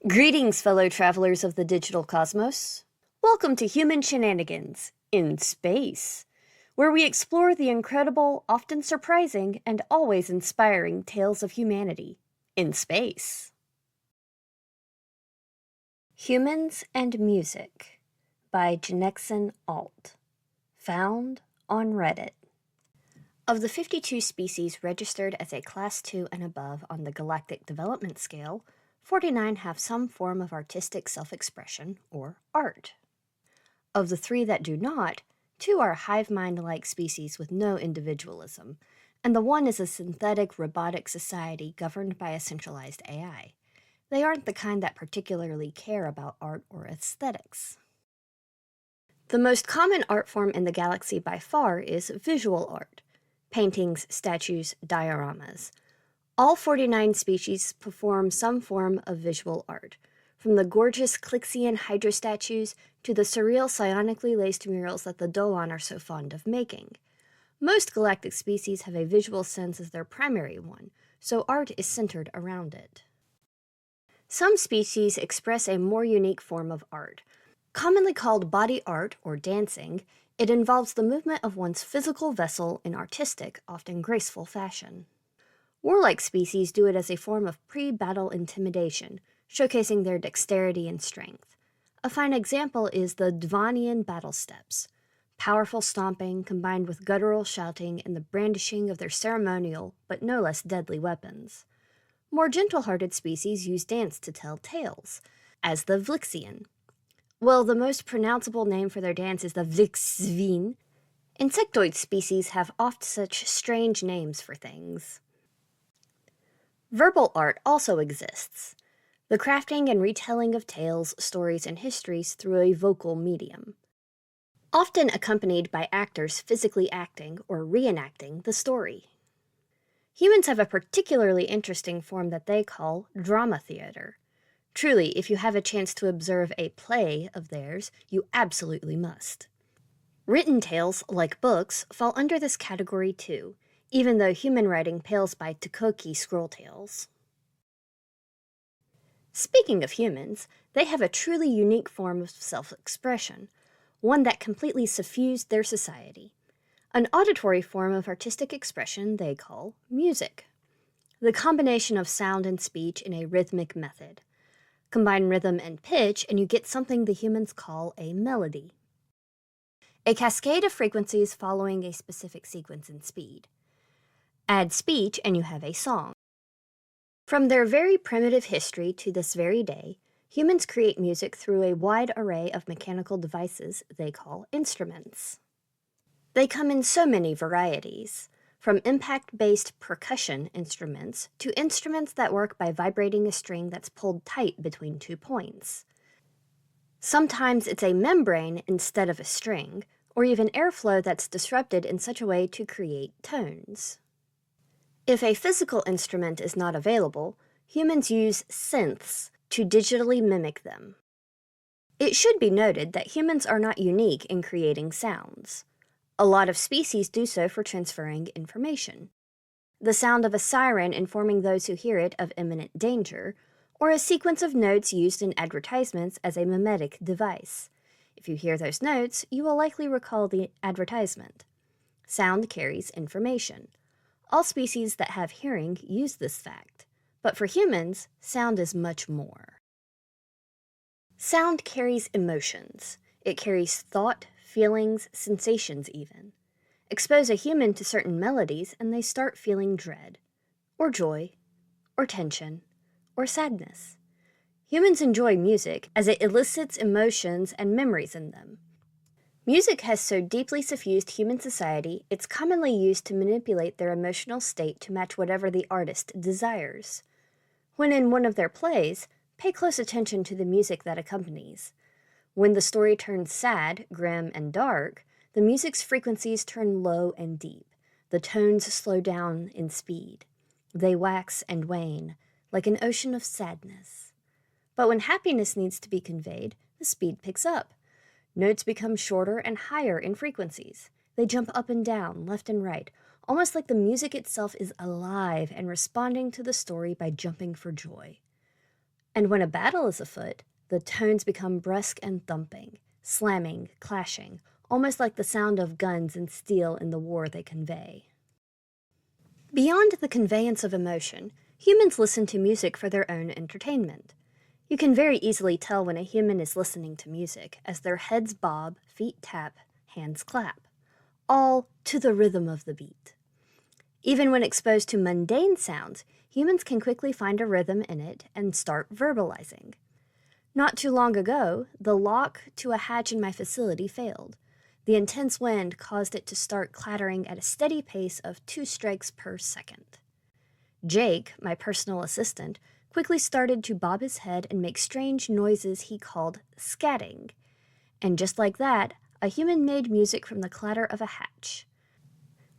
Greetings, fellow travelers of the digital cosmos. Welcome to Human Shenanigans in Space, where we explore the incredible, often surprising, and always inspiring tales of humanity in space. Humans and Music by Janexon Alt, found on Reddit. Of the 52 species registered as a Class 2 and above on the Galactic Development Scale, 49 have some form of artistic self-expression, or art. Of the 3 that do not, 2 are hive mind-like species with no individualism, and the one is a synthetic robotic society governed by a centralized AI. They aren't the kind that particularly care about art or aesthetics. The most common art form in the galaxy by far is visual art: paintings, statues, dioramas. All 49 species perform some form of visual art, from the gorgeous Clixian hydra statues to the surreal psionically laced murals that the Dolan are so fond of making. Most galactic species have a visual sense as their primary one, so art is centered around it. Some species express a more unique form of art. Commonly called body art or dancing, it involves the movement of one's physical vessel in artistic, often graceful fashion. Warlike species do it as a form of pre-battle intimidation, showcasing their dexterity and strength. A fine example is the Dvanian battle steps, powerful stomping combined with guttural shouting and the brandishing of their ceremonial but no less deadly weapons. More gentle-hearted species use dance to tell tales, as the Vlixian. Well, the most pronounceable name for their dance is the Vlixveen. Insectoid species have oft such strange names for things. Verbal art also exists, the crafting and retelling of tales, stories, and histories through a vocal medium, often accompanied by actors physically acting or reenacting the story. Humans have a particularly interesting form that they call drama theater. Truly, if you have a chance to observe a play of theirs, you absolutely must. Written tales, like books, fall under this category too, even though human writing pales by Tokoki scroll tales. Speaking of humans, they have a truly unique form of self-expression, one that completely suffused their society. An auditory form of artistic expression they call music. The combination of sound and speech in a rhythmic method. Combine rhythm and pitch and you get something the humans call a melody. A cascade of frequencies following a specific sequence in speed. Add speech and you have a song. From their very primitive history to this very day, humans create music through a wide array of mechanical devices they call instruments. They come in so many varieties, from impact-based percussion instruments to instruments that work by vibrating a string that's pulled tight between 2 points. Sometimes it's a membrane instead of a string, or even airflow that's disrupted in such a way to create tones. If a physical instrument is not available, humans use synths to digitally mimic them. It should be noted that humans are not unique in creating sounds. A lot of species do so for transferring information. The sound of a siren informing those who hear it of imminent danger, or a sequence of notes used in advertisements as a mimetic device. If you hear those notes, you will likely recall the advertisement. Sound carries information. All species that have hearing use this fact, but for humans, sound is much more. Sound carries emotions. It carries thought, feelings, sensations even. Expose a human to certain melodies and they start feeling dread, or joy, or tension, or sadness. Humans enjoy music as it elicits emotions and memories in them. Music has so deeply suffused human society, it's commonly used to manipulate their emotional state to match whatever the artist desires. When in one of their plays, pay close attention to the music that accompanies. When the story turns sad, grim, and dark, the music's frequencies turn low and deep. The tones slow down in speed. They wax and wane, like an ocean of sadness. But when happiness needs to be conveyed, the speed picks up. Notes become shorter and higher in frequencies. They jump up and down, left and right, almost like the music itself is alive and responding to the story by jumping for joy. And when a battle is afoot, the tones become brusque and thumping, slamming, clashing, almost like the sound of guns and steel in the war they convey. Beyond the conveyance of emotion, humans listen to music for their own entertainment. You can very easily tell when a human is listening to music as their heads bob, feet tap, hands clap, all to the rhythm of the beat. Even when exposed to mundane sounds, humans can quickly find a rhythm in it and start verbalizing. Not too long ago, the lock to a hatch in my facility failed. The intense wind caused it to start clattering at a steady pace of 2 strikes per second. Jake, my personal assistant, quickly started to bob his head and make strange noises he called scatting. And just like that, a human made music from the clatter of a hatch.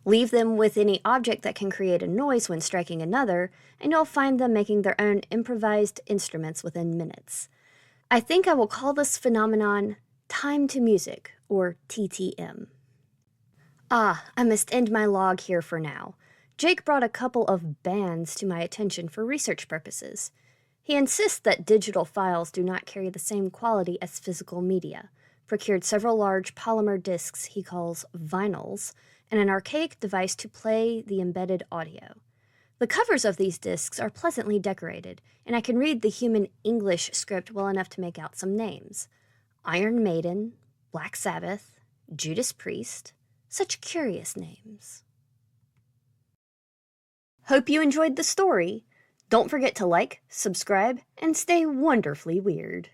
Leave them with any object that can create a noise when striking another, and you'll find them making their own improvised instruments within minutes. I think I will call this phenomenon time to music, or TTM. I must end my log here for now. Jake brought a couple of bands to my attention for research purposes. He insists that digital files do not carry the same quality as physical media, procured several large polymer discs he calls vinyls, and an archaic device to play the embedded audio. The covers of these discs are pleasantly decorated, and I can read the human English script well enough to make out some names. Iron Maiden, Black Sabbath, Judas Priest, such curious names. Hope you enjoyed the story. Don't forget to like, subscribe, and stay wonderfully weird.